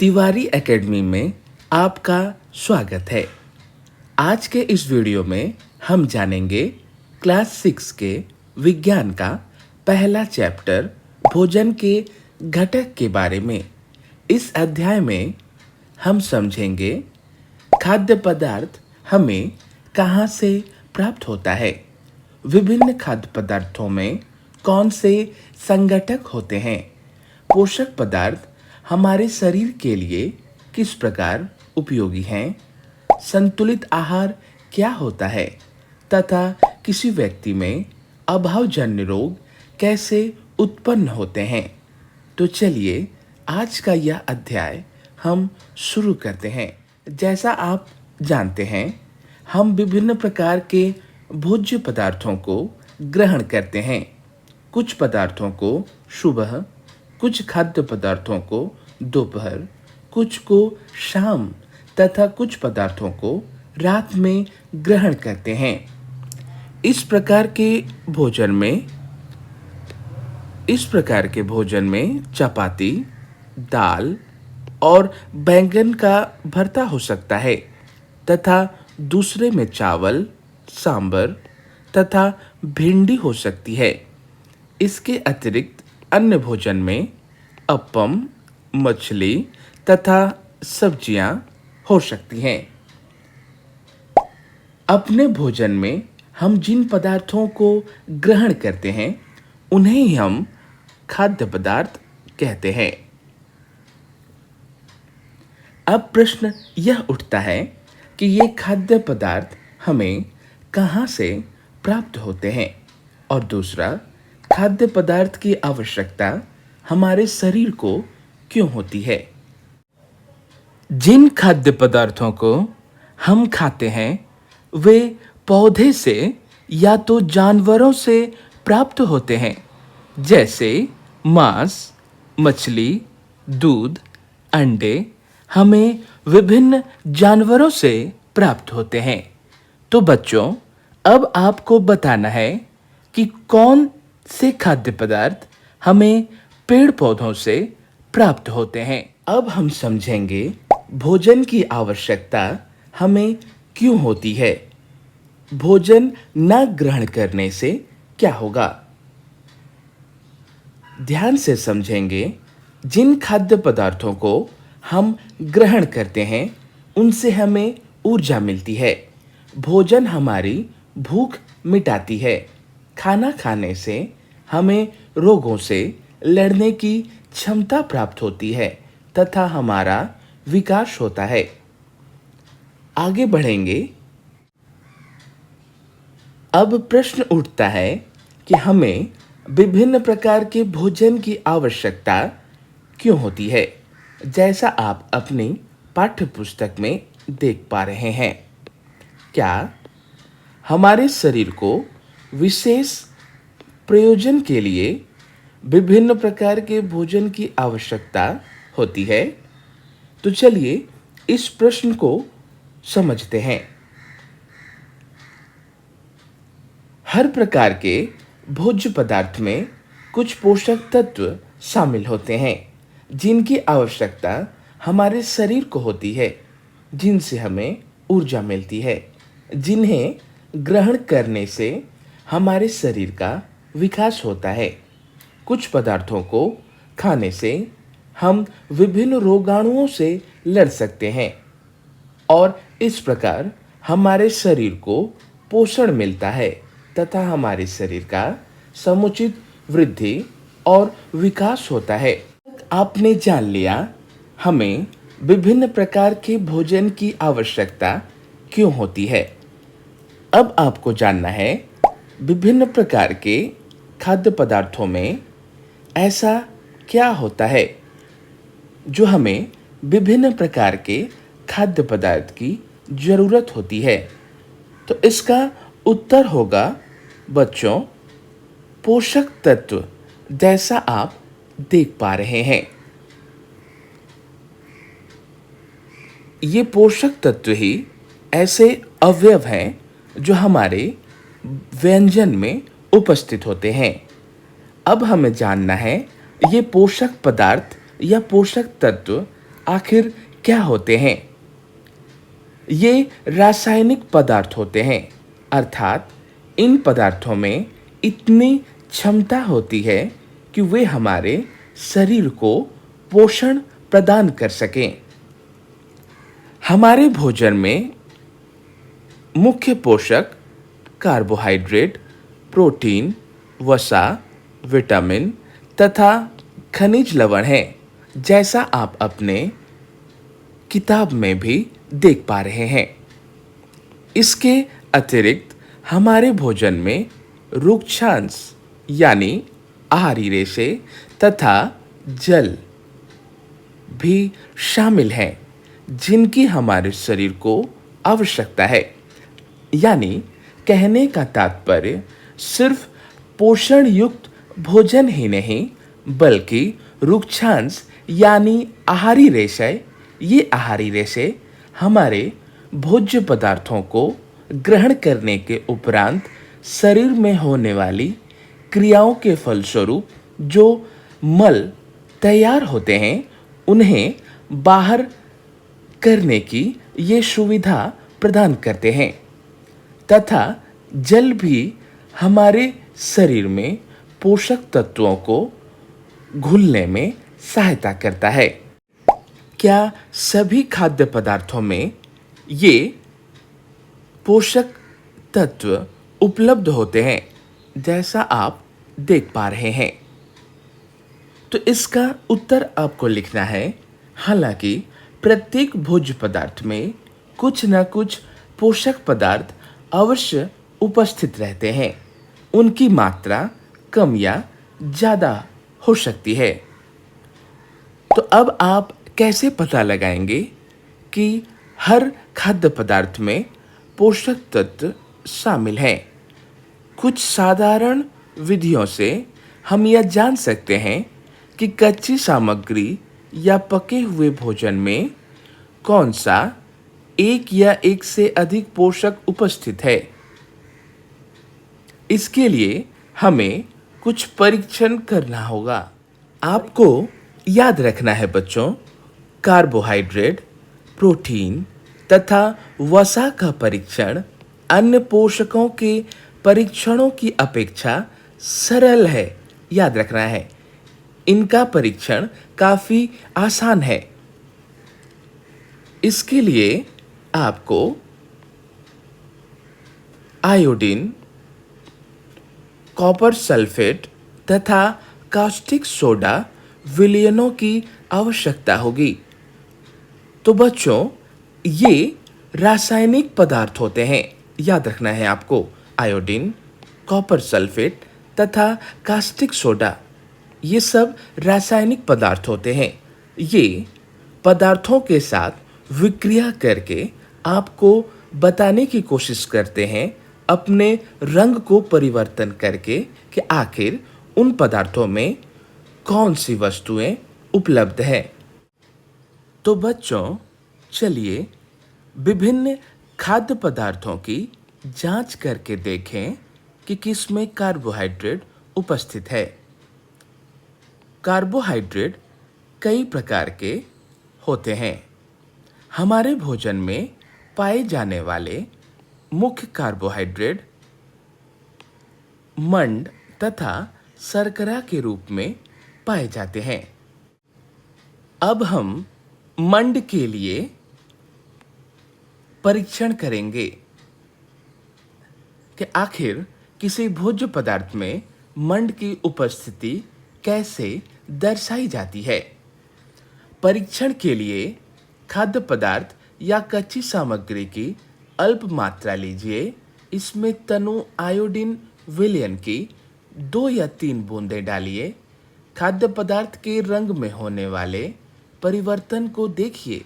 Tiwari academy में आपका स्वागत है। आज के इस वीडियो में हम जानेंगे क्लास 6 के विज्ञान का पहला चैप्टर भोजन के घटक के बारे में। इस अध्याय में हम समझेंगे खाद्य पदार्थ हमें कहाँ से प्राप्त होता है, विभिन्न खाद्य पदार्थों में कौन से संघटक होते हैं, पोषक पदार्थ हमारे शरीर के लिए किस प्रकार उपयोगी हैं, संतुलित आहार क्या होता है तथा किसी व्यक्ति में अभावजन्य रोग कैसे उत्पन्न होते हैं। तो चलिए आज का यह अध्याय हम शुरू करते हैं। जैसा आप जानते हैं, हम विभिन्न प्रकार के भोज्य पदार्थों को ग्रहण करते हैं। कुछ पदार्थों को सुबह, कुछ खाद्य पदार्थों को दोपहर, कुछ को शाम तथा कुछ पदार्थों को रात में ग्रहण करते हैं। इस प्रकार के भोजन में चपाती, दाल और बैंगन का भरता हो सकता है तथा दूसरे में चावल, सांभर तथा भिंडी हो सकती है। इसके अतिरिक्त अन्य भोजन में अप्पम, मछली तथा सब्जियां हो सकती हैं। अपने भोजन में हम जिन पदार्थों को ग्रहण करते हैं उन्हें ही हम खाद्य पदार्थ कहते हैं। अब प्रश्न यह उठता है कि ये खाद्य पदार्थ हमें कहाँ से प्राप्त होते हैं, और दूसरा, खाद्य पदार्थ की आवश्यकता हमारे शरीर को क्यों होती है। जिन खाद्य पदार्थों को हम खाते हैं वे पौधे से या तो जानवरों से प्राप्त होते हैं, जैसे मांस, मछली, दूध, अंडे हमें विभिन्न जानवरों से प्राप्त होते हैं। तो बच्चों, अब आपको बताना है कि कौन से खाद्य पदार्थ हमें पेड़ पौधों से प्राप्त होते हैं। अब हम समझेंगे भोजन की आवश्यकता हमें क्यों होती है। भोजन न ग्रहण करने से क्या होगा। ध्यान से समझेंगे। जिन खाद्य पदार्थों को हम ग्रहण करते हैं उनसे हमें ऊर्जा मिलती है। भोजन हमारी भूख मिटाती है। खाना खाने से हमें रोगों से लड़ने की क्षमता प्राप्त होती है तथा हमारा विकास होता है। आगे बढ़ेंगे। अब प्रश्न उठता है कि हमें विभिन्न प्रकार के भोजन की आवश्यकता क्यों होती है। जैसा आप अपनी पाठ्य पुस्तक में देख पा रहे हैं, क्या हमारे शरीर को विशेष प्रयोजन के लिए विभिन्न प्रकार के भोजन की आवश्यकता होती है। तो चलिए इस प्रश्न को समझते हैं। हर प्रकार के भोज्य पदार्थ में कुछ पोषक तत्व शामिल होते हैं जिनकी आवश्यकता हमारे शरीर को होती है, जिनसे हमें ऊर्जा मिलती है, जिन्हें ग्रहण करने से हमारे शरीर का विकास होता है। कुछ पदार्थों को खाने से हम विभिन्न रोगाणुओं से लड़ सकते हैं और इस प्रकार हमारे शरीर को पोषण मिलता है तथा हमारे शरीर का समुचित वृद्धि और विकास होता है। आपने जान लिया हमें विभिन्न प्रकार के भोजन की आवश्यकता क्यों होती है। अब आपको जानना है विभिन्न प्रकार के खाद्य पदार्थों में ऐसा क्या होता है जो हमें विभिन्न प्रकार के खाद्य पदार्थ की जरूरत होती है। तो इसका उत्तर होगा बच्चों, पोषक तत्व, जैसा आप देख पा रहे हैं। ये पोषक तत्व ही ऐसे अवयव हैं जो हमारे व्यंजन में उपस्थित होते हैं। अब हमें जानना है ये पोषक पदार्थ या पोषक तत्व आखिर क्या होते हैं? ये रासायनिक पदार्थ होते हैं, अर्थात इन पदार्थों में इतनी क्षमता होती है कि वे हमारे शरीर को पोषण प्रदान कर सकें। हमारे भोजन में मुख्य पोषक कार्बोहाइड्रेट, प्रोटीन, वसा, विटामिन तथा खनिज लवण हैं, जैसा आप अपने किताब में भी देख पा रहे हैं। इसके अतिरिक्त हमारे भोजन में रुक्षांश यानी आहारी रेशे तथा जल भी शामिल हैं, जिनकी हमारे शरीर को आवश्यकता है। यानी कहने का तात्पर्य सिर्फ पोषण युक्त भोजन ही नहीं, बल्कि रुक्षांश यानी आहारी रेशे, ये आहारी रेशे हमारे भोज्य पदार्थों को ग्रहण करने के उपरांत शरीर में होने वाली क्रियाओं के फलस्वरूप जो मल तैयार होते हैं, उन्हें बाहर करने की ये सुविधा प्रदान करते हैं तथा जल भी हमारे शरीर में पोषक तत्वों को घुलने में सहायता करता है। क्या सभी खाद्य पदार्थों में ये पोषक तत्व उपलब्ध होते हैं, जैसा आप देख पा रहे हैं? तो इसका उत्तर आपको लिखना है। हालांकि प्रत्येक भोज्य पदार्थ में कुछ न कुछ पोषक पदार्थ अवश्य उपस्थित रहते हैं। उनकी मात्रा कम या ज़्यादा हो सकती है। तो अब आप कैसे पता लगाएंगे कि हर खाद्य पदार्थ में पोषक तत्व शामिल हैं? कुछ साधारण विधियों से हम यह जान सकते हैं कि कच्ची सामग्री या पके हुए भोजन में कौन सा एक या एक से अधिक पोषक उपस्थित है। इसके लिए हमें कुछ परीक्षण करना होगा। आपको याद रखना है बच्चों, कार्बोहाइड्रेट, प्रोटीन तथा वसा का परीक्षण अन्य पोषकों के परीक्षणों की अपेक्षा सरल है। याद रखना है, इनका परीक्षण काफी आसान है। इसके लिए आपको आयोडीन, कॉपर सल्फेट तथा कास्टिक सोडा विलयनों की आवश्यकता होगी। तो बच्चों, ये रासायनिक पदार्थ होते हैं। याद रखना है आपको, आयोडीन, कॉपर सल्फेट तथा कास्टिक सोडा, ये सब रासायनिक पदार्थ होते हैं। ये पदार्थों के साथ विक्रिया करके आपको बताने की कोशिश करते हैं, अपने रंग को परिवर्तन करके, कि आखिर उन पदार्थों में कौन सी वस्तुएं उपलब्ध हैं। तो बच्चों, चलिए विभिन्न खाद्य पदार्थों की जांच करके देखें कि किसमें कार्बोहाइड्रेट उपस्थित है। कार्बोहाइड्रेट कई प्रकार के होते हैं। हमारे भोजन में पाए जाने वाले मुख्य कार्बोहाइड्रेट मंड तथा शर्करा के रूप में पाए जाते हैं। अब हम मंड के लिए परीक्षण करेंगे कि आखिर किसी भोज्य पदार्थ में मंड की उपस्थिति कैसे दर्शाई जाती है। परीक्षण के लिए खाद्य पदार्थ या कच्ची सामग्री की अल्प मात्रा लीजिए। इसमें तनु आयोडीन विलयन की 2 या 3 बूंदें डालिए। खाद्य पदार्थ के रंग में होने वाले परिवर्तन को देखिए।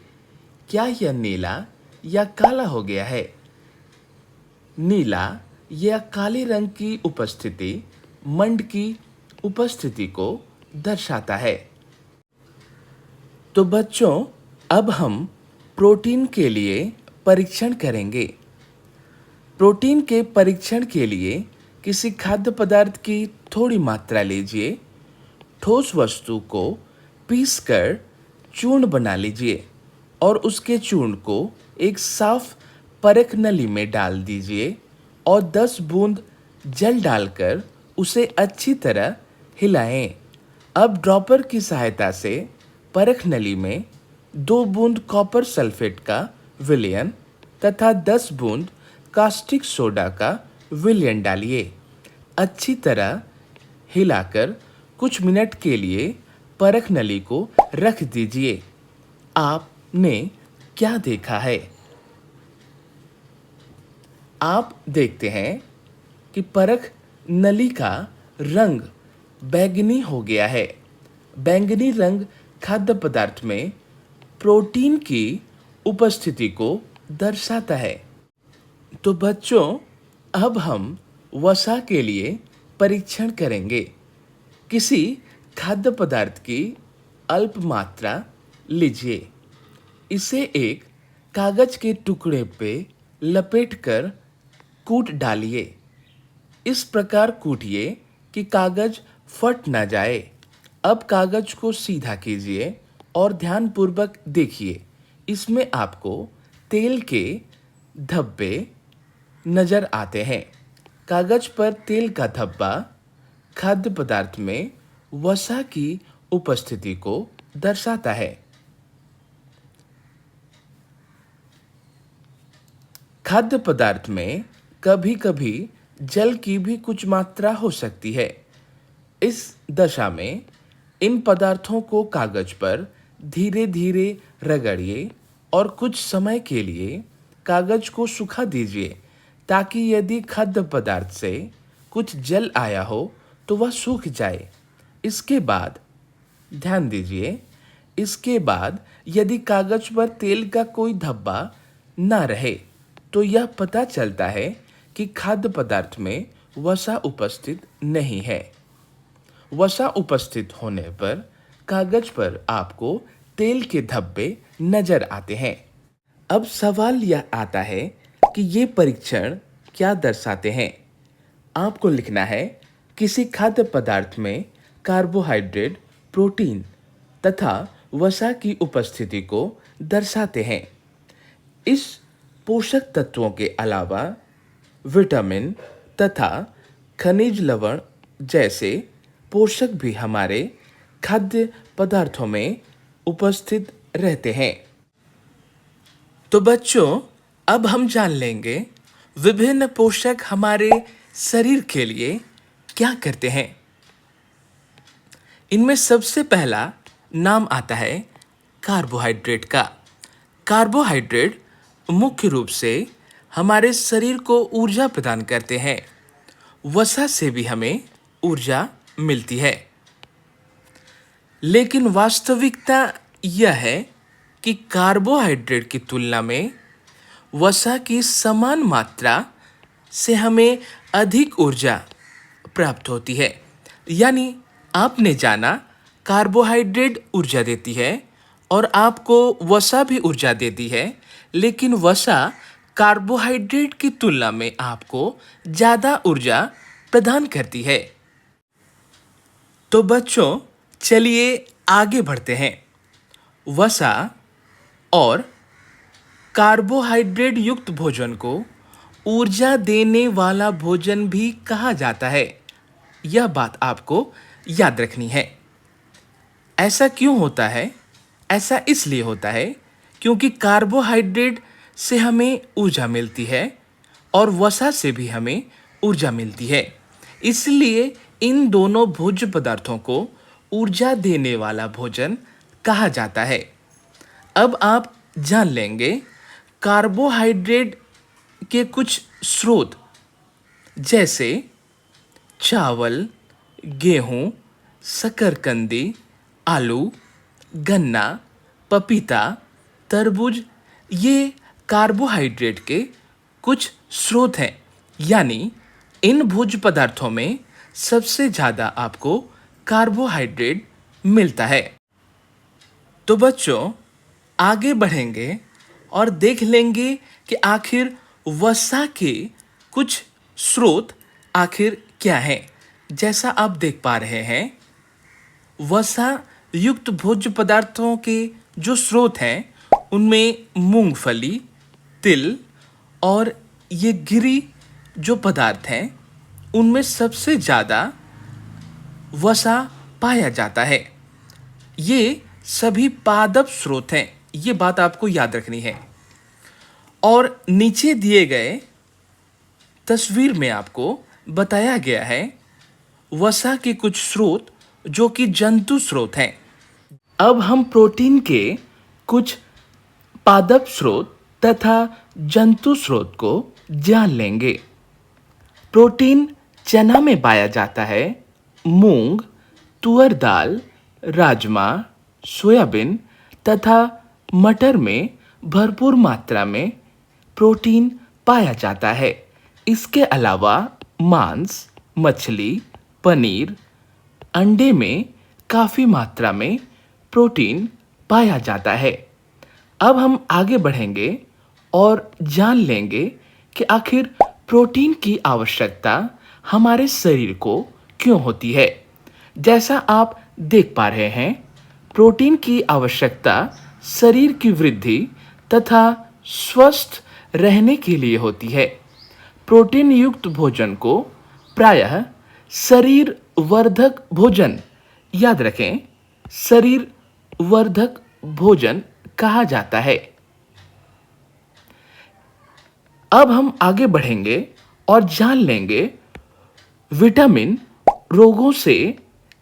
क्या यह नीला या काला हो गया है? नीला या काले रंग की उपस्थिति मंड की उपस्थिति को दर्शाता है। तो बच्चों, अब हम प्रोटीन के लिए परीक्षण करेंगे। प्रोटीन के परीक्षण के लिए किसी खाद्य पदार्थ की थोड़ी मात्रा लीजिए। ठोस वस्तु को पीसकर चूर्ण बना लीजिए और उसके चूर्ण को एक साफ परख नली में डाल दीजिए और 10 बूंद जल डालकर उसे अच्छी तरह हिलाएं। अब ड्रॉपर की सहायता से परख नली में 2 बूंद कॉपर सल्फेट का विलयन तथा 10 बूंद कास्टिक सोडा का विलयन डालिए। अच्छी तरह हिलाकर कुछ मिनट के लिए परख नली को रख दीजिए। आपने क्या देखा है? आप देखते हैं कि परख नली का रंग बैंगनी हो गया है। बैंगनी रंग खाद्य पदार्थ में प्रोटीन की उपस्थिति को दर्शाता है। तो बच्चों, अब हम वसा के लिए परीक्षण करेंगे। किसी खाद्य पदार्थ की अल्प मात्रा लीजिए। इसे एक कागज के टुकड़े पे लपेटकर कूट डालिए। इस प्रकार कूटिए कि कागज फट ना जाए। अब कागज को सीधा कीजिए और ध्यानपूर्वक देखिए। इसमें आपको तेल के धब्बे नजर आते हैं। कागज पर तेल का धब्बा खाद्य पदार्थ में वसा की उपस्थिति को दर्शाता है। खाद्य पदार्थ में कभी कभी जल की भी कुछ मात्रा हो सकती है। इस दशा में इन पदार्थों को कागज पर धीरे धीरे रगड़िए और कुछ समय के लिए कागज को सुखा दीजिए, ताकि यदि खाद्य पदार्थ से कुछ जल आया हो तो वह सूख जाए। इसके बाद ध्यान दीजिए, इसके बाद यदि कागज पर तेल का कोई धब्बा ना रहे तो यह पता चलता है कि खाद्य पदार्थ में वसा उपस्थित नहीं है। वसा उपस्थित होने पर कागज पर आपको तेल के धब्बे नजर आते हैं। अब सवाल यह आता है कि ये परीक्षण क्या दर्शाते हैं। आपको लिखना है किसी खाद्य पदार्थ में कार्बोहाइड्रेट, प्रोटीन तथा वसा की उपस्थिति को दर्शाते हैं। इस पोषक तत्वों के अलावा विटामिन तथा खनिज लवण जैसे पोषक भी हमारे खाद्य पदार्थों में उपस्थित रहते हैं। तो बच्चों, अब हम जान लेंगे विभिन्न पोषक हमारे शरीर के लिए क्या करते हैं। इनमें सबसे पहला नाम आता है कार्बोहाइड्रेट का। कार्बोहाइड्रेट मुख्य रूप से हमारे शरीर को ऊर्जा प्रदान करते हैं। वसा से भी हमें ऊर्जा मिलती है, लेकिन वास्तविकता यह है कि कार्बोहाइड्रेट की तुलना में वसा की समान मात्रा से हमें अधिक ऊर्जा प्राप्त होती है। यानी आपने जाना कार्बोहाइड्रेट ऊर्जा देती है और आपको वसा भी ऊर्जा देती है, लेकिन वसा कार्बोहाइड्रेट की तुलना में आपको ज़्यादा ऊर्जा प्रदान करती है। तो बच्चों, चलिए आगे बढ़ते हैं। वसा और कार्बोहाइड्रेट युक्त भोजन को ऊर्जा देने वाला भोजन भी कहा जाता है। यह बात आपको याद रखनी है। ऐसा क्यों होता है? ऐसा इसलिए होता है क्योंकि कार्बोहाइड्रेट से हमें ऊर्जा मिलती है और वसा से भी हमें ऊर्जा मिलती है। इसलिए इन दोनों भोज्य पदार्थों को ऊर्जा देने वाला भोजन कहा जाता है। अब आप जान लेंगे कार्बोहाइड्रेट के कुछ स्रोत, जैसे चावल, गेहूं, शकरकंदी, आलू, गन्ना, पपीता, तरबूज, ये कार्बोहाइड्रेट के कुछ स्रोत हैं। यानी इन भोज्य पदार्थों में सबसे ज़्यादा आपको कार्बोहाइड्रेट मिलता है। तो बच्चों, आगे बढ़ेंगे और देख लेंगे कि आखिर वसा के कुछ स्रोत आखिर क्या हैं। जैसा आप देख पा रहे हैं, वसा युक्त भोज्य पदार्थों के जो स्रोत हैं उनमें मूंगफली, तिल और ये गिरी जो पदार्थ हैं उनमें सबसे ज़्यादा वसा पाया जाता है। ये सभी पादप स्रोत हैं, ये बात आपको याद रखनी है। और नीचे दिए गए तस्वीर में आपको बताया गया है वसा के कुछ स्रोत जो कि जंतु स्रोत हैं। अब हम प्रोटीन के कुछ पादप स्रोत तथा जंतु स्रोत को जान लेंगे। प्रोटीन चना में पाया जाता है, मूंग, तुअर दाल, राजमा, सोयाबीन तथा मटर में भरपूर मात्रा में प्रोटीन पाया जाता है। इसके अलावा मांस, मछली, पनीर, अंडे में काफ़ी मात्रा में प्रोटीन पाया जाता है। अब हम आगे बढ़ेंगे और जान लेंगे कि आखिर प्रोटीन की आवश्यकता हमारे शरीर को क्यों होती है। जैसा आप देख पा रहे हैं, प्रोटीन की आवश्यकता शरीर की वृद्धि तथा स्वस्थ रहने के लिए होती है। प्रोटीन युक्त भोजन को प्रायः शरीर वर्धक भोजन, याद रखें, शरीर वर्धक भोजन कहा जाता है। अब हम आगे बढ़ेंगे और जान लेंगे विटामिन रोगों से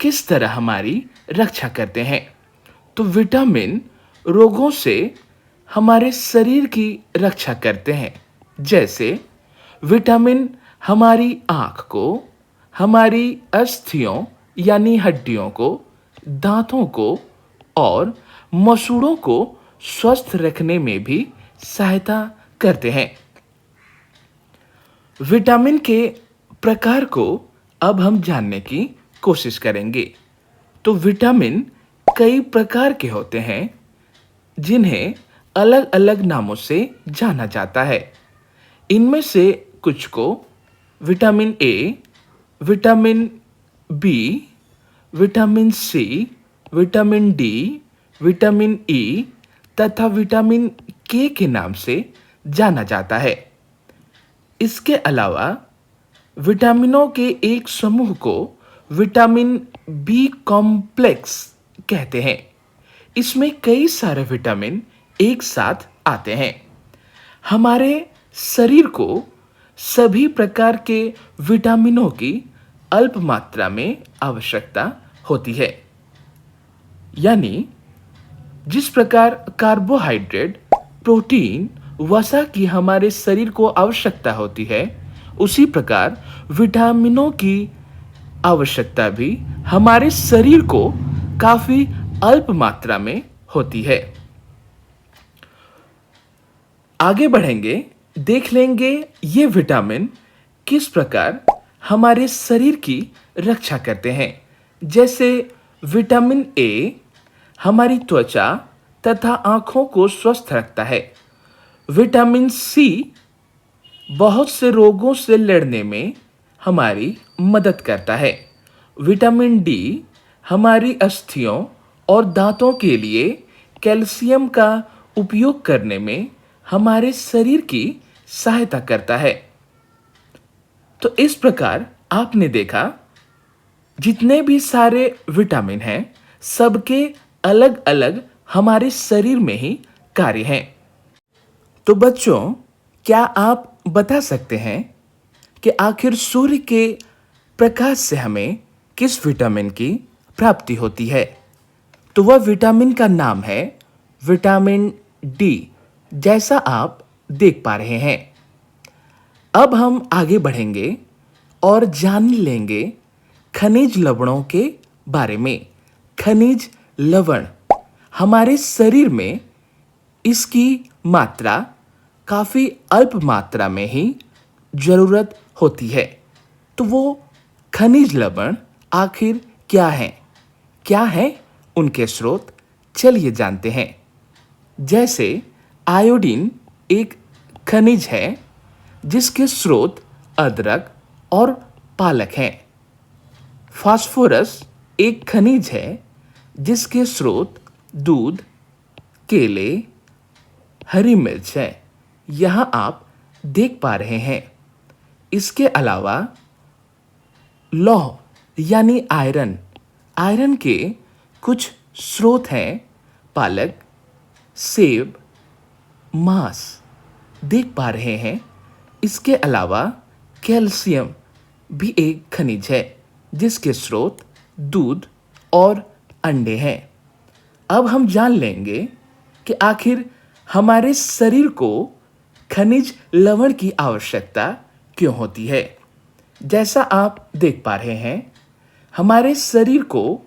किस तरह हमारी रक्षा करते हैं। तो विटामिन रोगों से हमारे शरीर की रक्षा करते हैं। जैसे विटामिन हमारी आँख को, हमारी अस्थियों यानी हड्डियों को, दांतों को और मसूड़ों को स्वस्थ रखने में भी सहायता करते हैं। विटामिन के प्रकार को अब हम जानने की कोशिश करेंगे। तो विटामिन कई प्रकार के होते हैं जिन्हें अलग अलग नामों से जाना जाता है। इनमें से कुछ को vitamin A, vitamin B, vitamin C, vitamin D, vitamin E तथा विटामिन के नाम से जाना जाता है। इसके अलावा विटामिनों के एक समूह को विटामिन बी कॉम्प्लेक्स कहते हैं। इसमें कई सारे विटामिन एक साथ आते हैं। हमारे शरीर को सभी प्रकार के विटामिनों की अल्प मात्रा में आवश्यकता होती है। यानी जिस प्रकार कार्बोहाइड्रेट, प्रोटीन, वसा की हमारे शरीर को आवश्यकता होती है, उसी प्रकार विटामिनों की आवश्यकता भी हमारे शरीर को काफी अल्प मात्रा में होती है। आगे बढ़ेंगे, देख लेंगे ये विटामिन किस प्रकार हमारे शरीर की रक्षा करते हैं। जैसे विटामिन ए हमारी त्वचा तथा आँखों को स्वस्थ रखता है। विटामिन सी बहुत से रोगों से लड़ने में हमारी मदद करता है। विटामिन डी हमारी अस्थियों और दांतों के लिए कैल्शियम का उपयोग करने में हमारे शरीर की सहायता करता है। तो इस प्रकार आपने देखा जितने भी सारे विटामिन हैं, सबके अलग अलग हमारे शरीर में ही कार्य हैं। तो बच्चों, क्या आप बता सकते हैं कि आखिर सूर्य के प्रकाश से हमें किस विटामिन की प्राप्ति होती है? तो वह विटामिन का नाम है विटामिन डी, जैसा आप देख पा रहे हैं। अब हम आगे बढ़ेंगे और जान लेंगे खनिज लवणों के बारे में। खनिज लवण हमारे शरीर में इसकी मात्रा काफ़ी अल्प मात्रा में ही ज़रूरत होती है। तो वो खनिज लवण आखिर क्या हैं? क्या हैं उनके स्रोत? चलिए जानते हैं। जैसे आयोडीन एक खनिज है जिसके स्रोत अदरक और पालक हैं। फास्फोरस एक खनिज है जिसके स्रोत दूध, केले, हरी मिर्च है। यहाँ आप देख पा रहे हैं। इसके अलावा लौह यानी आयरन, आयरन के कुछ स्रोत हैं। पालक, सेब, मांस देख पा रहे हैं। इसके अलावा कैल्शियम भी एक खनिज है जिसके स्रोत दूध और अंडे हैं। अब हम जान लेंगे कि आखिर हमारे शरीर को खनिज लवण की आवश्यकता क्यों होती है। जैसा आप देख पा रहे हैं, हमारे शरीर को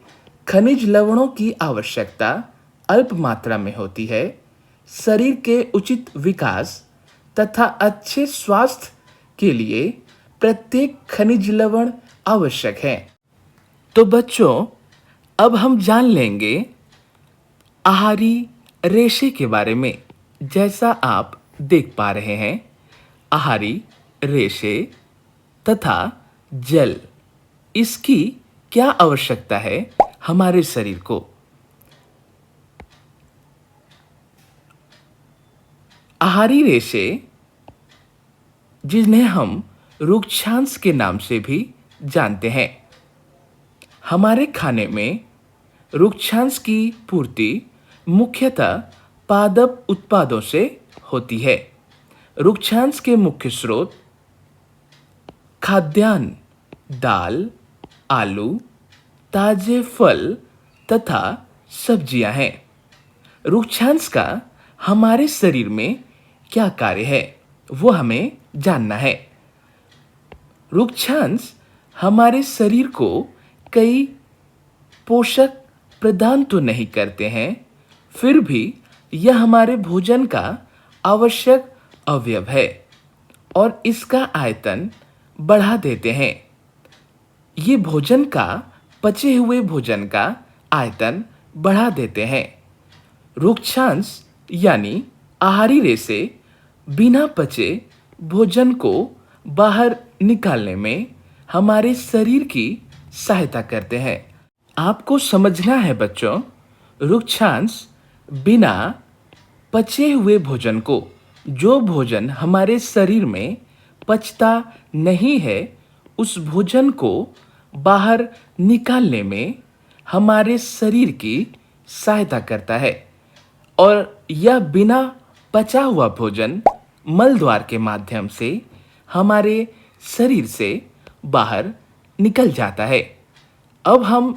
खनिज लवणों की आवश्यकता अल्प मात्रा में होती है। शरीर के उचित विकास तथा अच्छे स्वास्थ्य के लिए प्रत्येक खनिज लवण आवश्यक है। तो बच्चों, अब हम जान लेंगे आहारी रेशे के बारे में। जैसा आप देख पा रहे हैं, आहारी रेशे तथा जल, इसकी क्या आवश्यकता है हमारे शरीर को। आहारी रेशे, जिन्हें हम रुक्षांश के नाम से भी जानते हैं, हमारे खाने में रुक्षांश की पूर्ति मुख्यतः पादप उत्पादों से होती है। रुक्षांश के मुख्य स्रोत खाद्यान्न, दाल, आलू, ताजे फल तथा सब्जियां हैं। रुक्षांश का हमारे शरीर में क्या कार्य है वो हमें जानना है। रुक्षांश हमारे शरीर को कई पोषक प्रदान तो नहीं करते हैं, फिर भी यह हमारे भोजन का आवश्यक अवयव है और इसका आयतन बढ़ा देते हैं। ये भोजन का, पचे हुए भोजन का आयतन बढ़ा देते हैं। रुक्षांश यानी आहारी रेशे बिना पचे भोजन को बाहर निकालने में हमारे शरीर की सहायता करते हैं। आपको समझना है बच्चों, रुक्षांश बिना पचे हुए भोजन को, जो भोजन हमारे शरीर में पचता नहीं है, उस भोजन को बाहर निकालने में हमारे शरीर की सहायता करता है और यह बिना पचा हुआ भोजन मल द्वार के माध्यम से हमारे शरीर से बाहर निकल जाता है। अब हम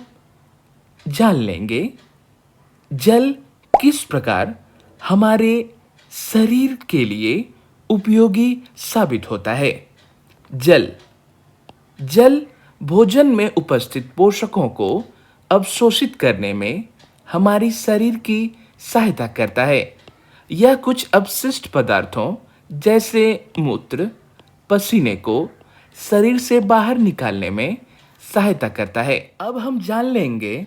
जान लेंगे जल किस प्रकार हमारे शरीर के लिए उपयोगी साबित होता है। जल भोजन में उपस्थित पोषकों को अवशोषित करने में हमारी शरीर की सहायता करता है। यह कुछ अपशिष्ट पदार्थों जैसे मूत्र, पसीने को शरीर से बाहर निकालने में सहायता करता है। अब हम जान लेंगे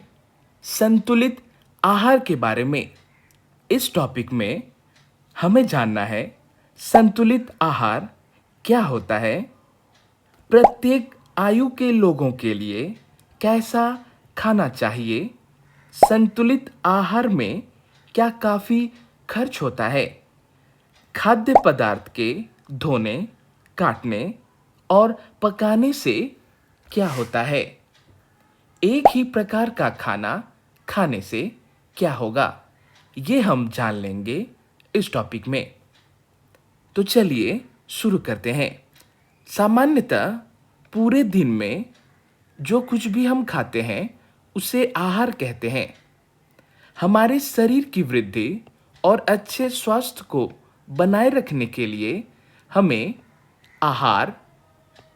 संतुलित आहार के बारे में। इस टॉपिक में हमें जानना है संतुलित आहार क्या होता है, प्रत्येक आयु के लोगों के लिए कैसा खाना चाहिए, संतुलित आहार में क्या काफ़ी खर्च होता है, खाद्य पदार्थ के धोने, काटने और पकाने से क्या होता है, एक ही प्रकार का खाना खाने से क्या होगा, ये हम जान लेंगे इस टॉपिक में। तो चलिए शुरू करते हैं। सामान्यतः पूरे दिन में जो कुछ भी हम खाते हैं उसे आहार कहते हैं। हमारे शरीर की वृद्धि और अच्छे स्वास्थ्य को बनाए रखने के लिए हमें आहार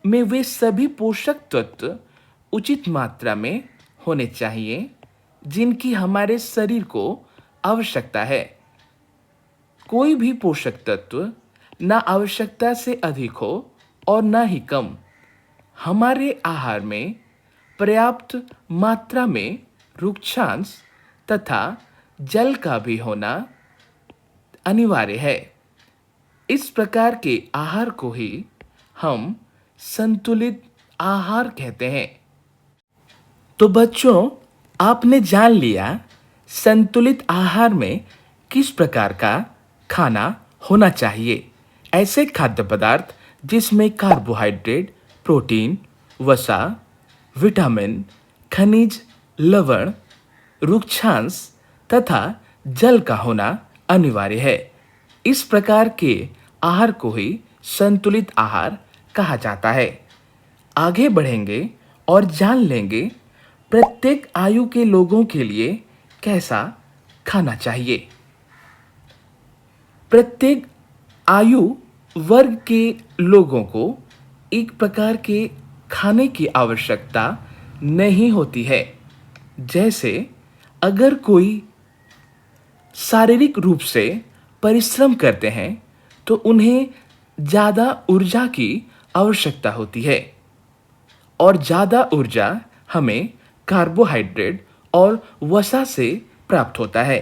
में वे सभी पोषक तत्व उचित मात्रा में होने चाहिए जिनकी हमारे शरीर को आवश्यकता है। कोई भी पोषक तत्व ना आवश्यकता से अधिक हो और ना ही कम। हमारे आहार में पर्याप्त मात्रा में रुक्षांश तथा जल का भी होना अनिवार्य है। इस प्रकार के आहार को ही हम संतुलित आहार कहते हैं। तो बच्चों, आपने जान लिया संतुलित आहार में किस प्रकार का खाना होना चाहिए। ऐसे खाद्य पदार्थ जिसमें कार्बोहाइड्रेट, प्रोटीन, वसा, विटामिन, खनिज, लवण, रुक्षांश तथा जल का होना अनिवार्य है। इस प्रकार के आहार को ही संतुलित आहार कहा जाता है। आगे बढ़ेंगे और जान लेंगे प्रत्येक आयु के लोगों के लिए कैसा खाना चाहिए। प्रत्येक आयु वर्ग के लोगों को एक प्रकार के खाने की आवश्यकता नहीं होती है। जैसे अगर कोई शारीरिक रूप से परिश्रम करते हैं तो उन्हें ज़्यादा ऊर्जा की आवश्यकता होती है और ज़्यादा ऊर्जा हमें कार्बोहाइड्रेट और वसा से प्राप्त होता है।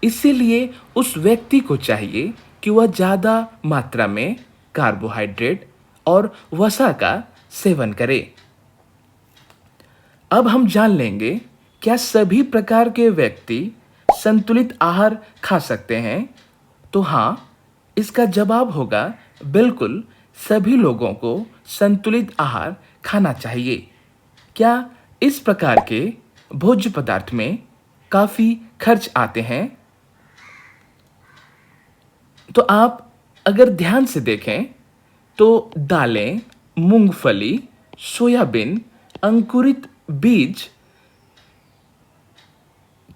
इसीलिए उस व्यक्ति को चाहिए कि वह ज़्यादा मात्रा में कार्बोहाइड्रेट और वसा का सेवन करे। अब हम जान लेंगे क्या सभी प्रकार के व्यक्ति संतुलित आहार खा सकते हैं। तो हाँ, इसका जवाब होगा बिल्कुल सभी लोगों को संतुलित आहार खाना चाहिए। क्या इस प्रकार के भोज्य पदार्थ में काफ़ी खर्च आते हैं? तो आप अगर ध्यान से देखें तो दालें, मूंगफली, सोयाबीन, अंकुरित बीज,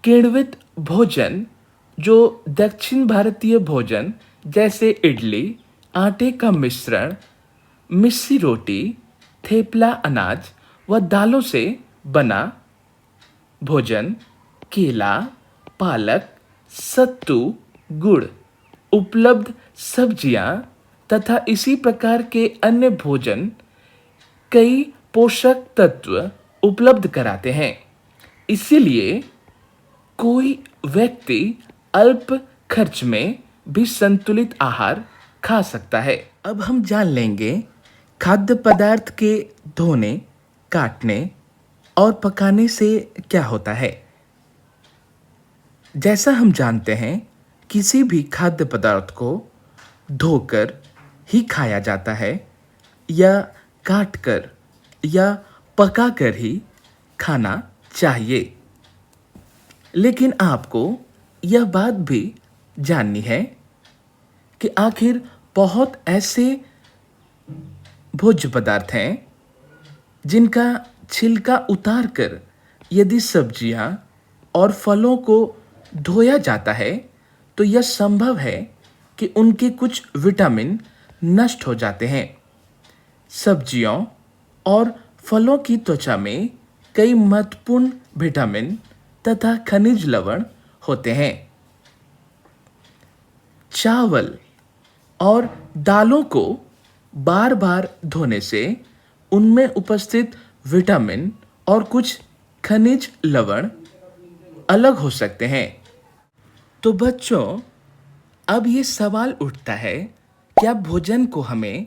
किण्वित भोजन जो दक्षिण भारतीय भोजन जैसे इडली, आटे का मिश्रण, मिस्सी रोटी, थेपला अनाज व दालों से बना भोजन, केला, पालक, सत्तू, गुड़, उपलब्ध सब्जियां तथा इसी प्रकार के अन्य भोजन कई पोषक तत्व उपलब्ध कराते हैं। इसीलिए कोई व्यक्ति अल्प खर्च में भी संतुलित आहार खा सकता है। अब हम जान लेंगे खाद्य पदार्थ के धोने, काटने और पकाने से क्या होता है। जैसा हम जानते हैं किसी भी खाद्य पदार्थ को धोकर ही खाया जाता है या काटकर या पकाकर ही खाना चाहिए। लेकिन आपको यह बात भी जाननी है कि आखिर बहुत ऐसे भोज्य पदार्थ हैं जिनका छिलका उतारकर यदि सब्जियां और फलों को धोया जाता है तो यह संभव है कि उनके कुछ विटामिन नष्ट हो जाते हैं। सब्जियों और फलों की त्वचा में कई महत्वपूर्ण विटामिन तथा खनिज लवण होते हैं। चावल और दालों को बार बार धोने से उनमें उपस्थित विटामिन और कुछ खनिज लवण अलग हो सकते हैं। तो बच्चों, अब ये सवाल उठता है, क्या भोजन को हमें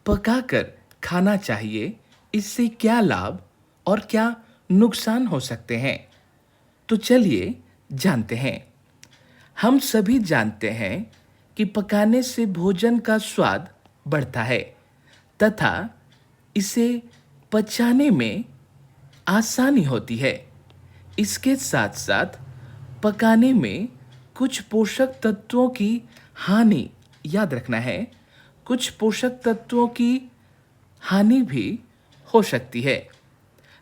पकाकर खाना चाहिए? इससे क्या लाभ और क्या नुकसान हो सकते हैं? तो चलिए जानते हैं। हम सभी जानते हैं कि पकाने से भोजन का स्वाद बढ़ता है तथा इसे पचाने में आसानी होती है। इसके साथ साथ पकाने में कुछ पोषक तत्वों की हानि, याद रखना है, कुछ पोषक तत्वों की हानि भी हो सकती है।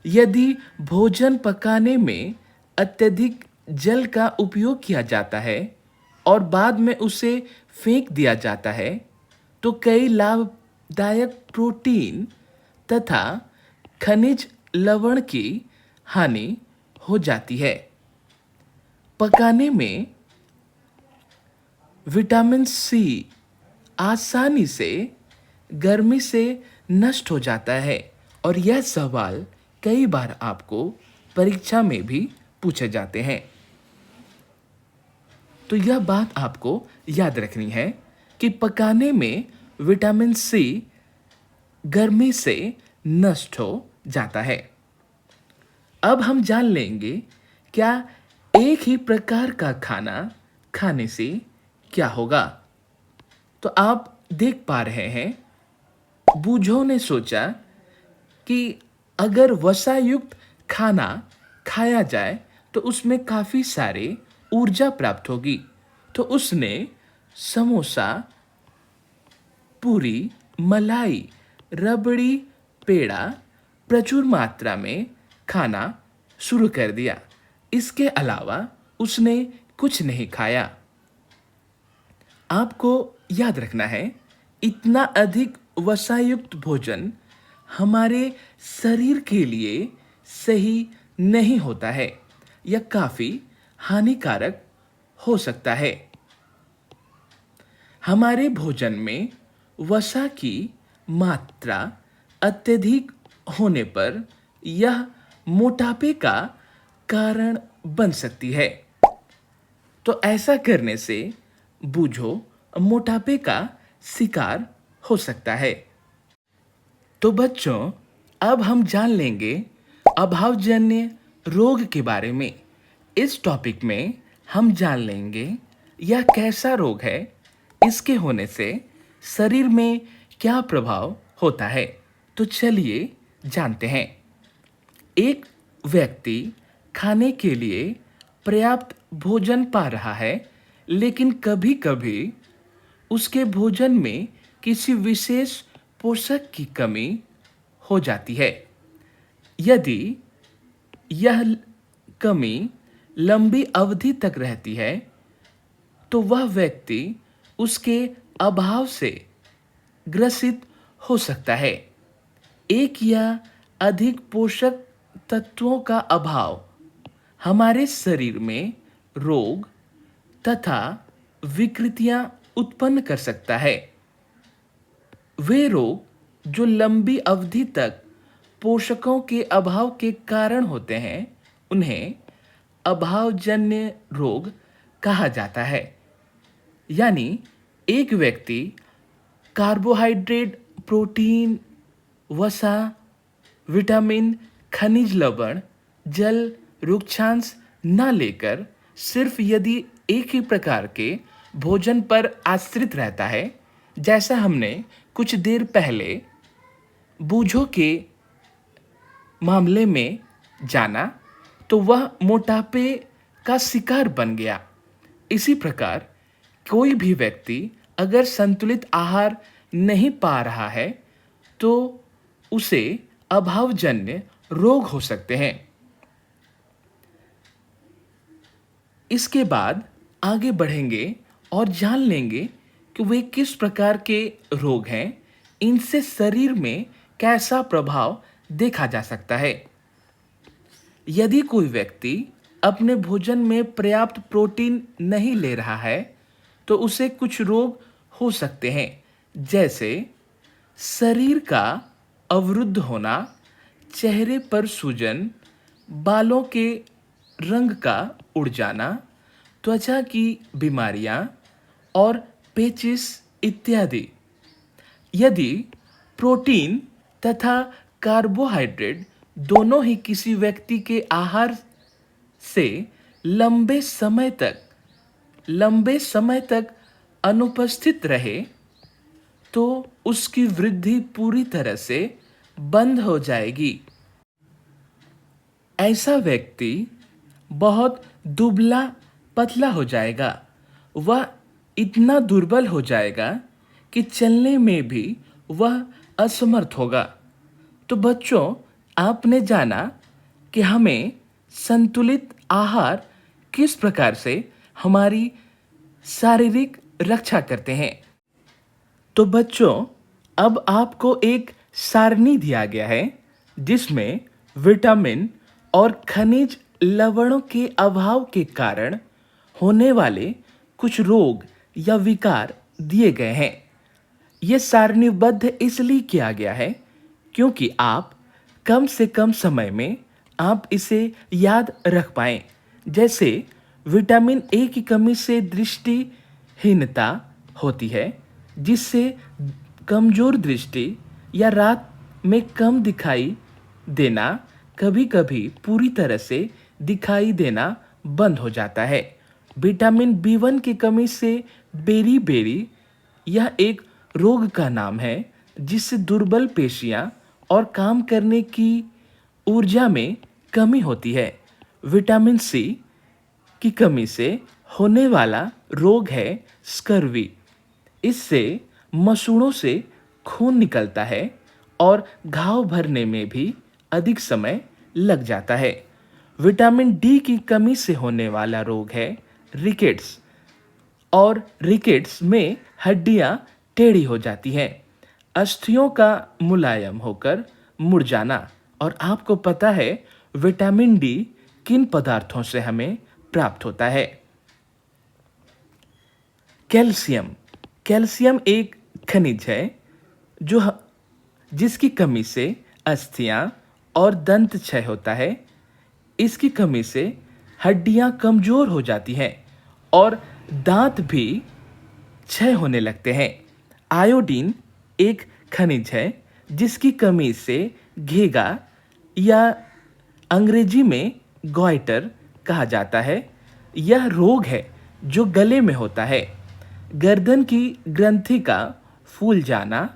यदि भोजन पकाने में अत्यधिक जल का उपयोग किया जाता है और बाद में उसे फेंक दिया जाता है तो कई लाभदायक प्रोटीन तथा खनिज लवण की हानि हो जाती है। पकाने में विटामिन सी आसानी से गर्मी से नष्ट हो जाता है और यह सवाल कई बार आपको परीक्षा में भी पूछे जाते हैं। तो यह बात आपको याद रखनी है कि पकाने में विटामिन सी गर्मी से नष्ट हो जाता है। अब हम जान लेंगे क्या एक ही प्रकार का खाना खाने से क्या होगा। तो आप देख पा रहे हैं, बूझों ने सोचा कि अगर वसा युक्त खाना खाया जाए तो उसमें काफ़ी सारे ऊर्जा प्राप्त होगी। तो उसने समोसा, पूरी, मलाई, रबड़ी, पेड़ा प्रचुर मात्रा में खाना शुरू कर दिया। इसके अलावा उसने कुछ नहीं खाया। आपको याद रखना है, इतना अधिक वसायुक्त भोजन हमारे शरीर के लिए सही नहीं होता है। यह काफ़ी हानिकारक हो सकता है। हमारे भोजन में वसा की मात्रा अत्यधिक होने पर यह मोटापे का कारण बन सकती है। तो ऐसा करने से बूझो मोटापे का शिकार हो सकता है। तो बच्चों, अब हम जान लेंगे अभावजन्य रोग के बारे में। इस टॉपिक में हम जान लेंगे यह कैसा रोग है, इसके होने से शरीर में क्या प्रभाव होता है। तो चलिए जानते हैं। एक व्यक्ति खाने के लिए पर्याप्त भोजन पा रहा है, लेकिन कभी-कभी उसके भोजन में किसी विशेष पोषक की कमी हो जाती है। यदि यह कमी लंबी अवधि तक रहती है, तो वह व्यक्ति उसके अभाव से ग्रसित हो सकता है। एक या अधिक पोषक तत्वों का अभाव हमारे शरीर में रोग तथा विकृतियां उत्पन्न कर सकता है। वे रोग जो लंबी अवधि तक पोषकों के अभाव के कारण होते हैं, उन्हें अभावजन्य रोग कहा जाता है। यानी एक व्यक्ति कार्बोहाइड्रेट, प्रोटीन, वसा, विटामिन, खनिज लवण, जल, रुक्षांश न लेकर सिर्फ यदि एक ही प्रकार के भोजन पर आश्रित रहता है, जैसा हमने कुछ देर पहले बूझों के मामले में जाना, तो वह मोटापे का शिकार बन गया। इसी प्रकार कोई भी व्यक्ति अगर संतुलित आहार नहीं पा रहा है, तो उसे अभावजन्य रोग हो सकते हैं। इसके बाद आगे बढ़ेंगे और जान लेंगे कि वे किस प्रकार के रोग हैं, इनसे शरीर में कैसा प्रभाव देखा जा सकता है। यदि कोई व्यक्ति अपने भोजन में पर्याप्त प्रोटीन नहीं ले रहा है, तो उसे कुछ रोग हो सकते हैं, जैसे शरीर का अवरुद्ध होना, चेहरे पर सूजन, बालों के रंग का उड़ जाना, त्वचा की बीमारियां और पेचिश इत्यादि। यदि प्रोटीन तथा कार्बोहाइड्रेट दोनों ही किसी व्यक्ति के आहार से लंबे समय तक अनुपस्थित रहे, तो उसकी वृद्धि पूरी तरह से बंद हो जाएगी। ऐसा व्यक्ति बहुत दुबला पतला हो जाएगा। वह इतना दुर्बल हो जाएगा कि चलने में भी वह असमर्थ होगा। तो बच्चों, आपने जाना कि हमें संतुलित आहार किस प्रकार से हमारी शारीरिक रक्षा करते हैं। तो बच्चों, अब आपको एक सारणी दिया गया है, जिसमें विटामिन और खनिज लवणों के अभाव के कारण होने वाले कुछ रोग या विकार दिए गए हैं। यह सारणीबद्ध इसलिए किया गया है क्योंकि आप कम से कम समय में आप इसे याद रख पाएं। जैसे विटामिन ए की कमी से दृष्टिहीनता होती है, जिससे कमजोर दृष्टि या रात में कम दिखाई देना, कभी-कभी पूरी तरह से दिखाई देना बंद हो जाता है। विटामिन बी 1 की कमी से बेरी यह एक रोग का नाम है जिससे दुर्बल पेशियां और काम करने की ऊर्जा में कमी होती है। विटामिन सी की कमी से होने वाला रोग है स्कर्वी। इससे मसूड़ों से खून निकलता है और घाव भरने में भी अधिक समय लग जाता है। विटामिन डी की कमी से होने वाला रोग है रिकेट्स और रिकेट्स में हड्डियां टेढ़ी हो जाती हैं, अस्थियों का मुलायम होकर मुड़ जाना। और आपको पता है विटामिन डी किन पदार्थों से हमें प्राप्त होता है? कैल्शियम एक खनिज है जिसकी कमी से अस्थियां और दंत क्षय होता है। इसकी कमी से हड्डियां कमजोर हो जाती हैं और दांत भी क्षय होने लगते हैं। आयोडीन एक खनिज है जिसकी कमी से घेगा या अंग्रेजी में गॉइटर कहा जाता है। यह रोग है जो गले में होता है। गर्दन की ग्रंथि का फूल जाना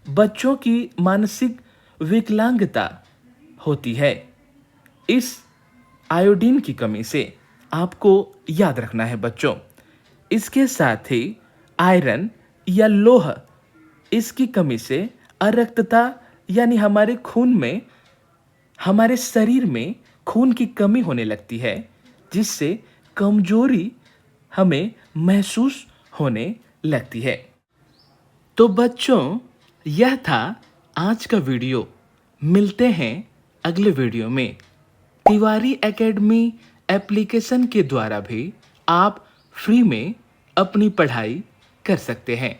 बच्चों की मानसिक विकलांगता होती है। इस आयोडीन की कमी से आपको याद रखना है बच्चों। इसके साथ ही आयरन या लोह, इसकी कमी से अरक्तता यानी हमारे शरीर में खून की कमी होने लगती है जिससे कमजोरी हमें महसूस होने लगती है। तो बच्चों, यह था आज का वीडियो। मिलते हैं अगले वीडियो में। तिवारी एकेडमी एप्लीकेशन के द्वारा भी आप फ्री में अपनी पढ़ाई कर सकते हैं।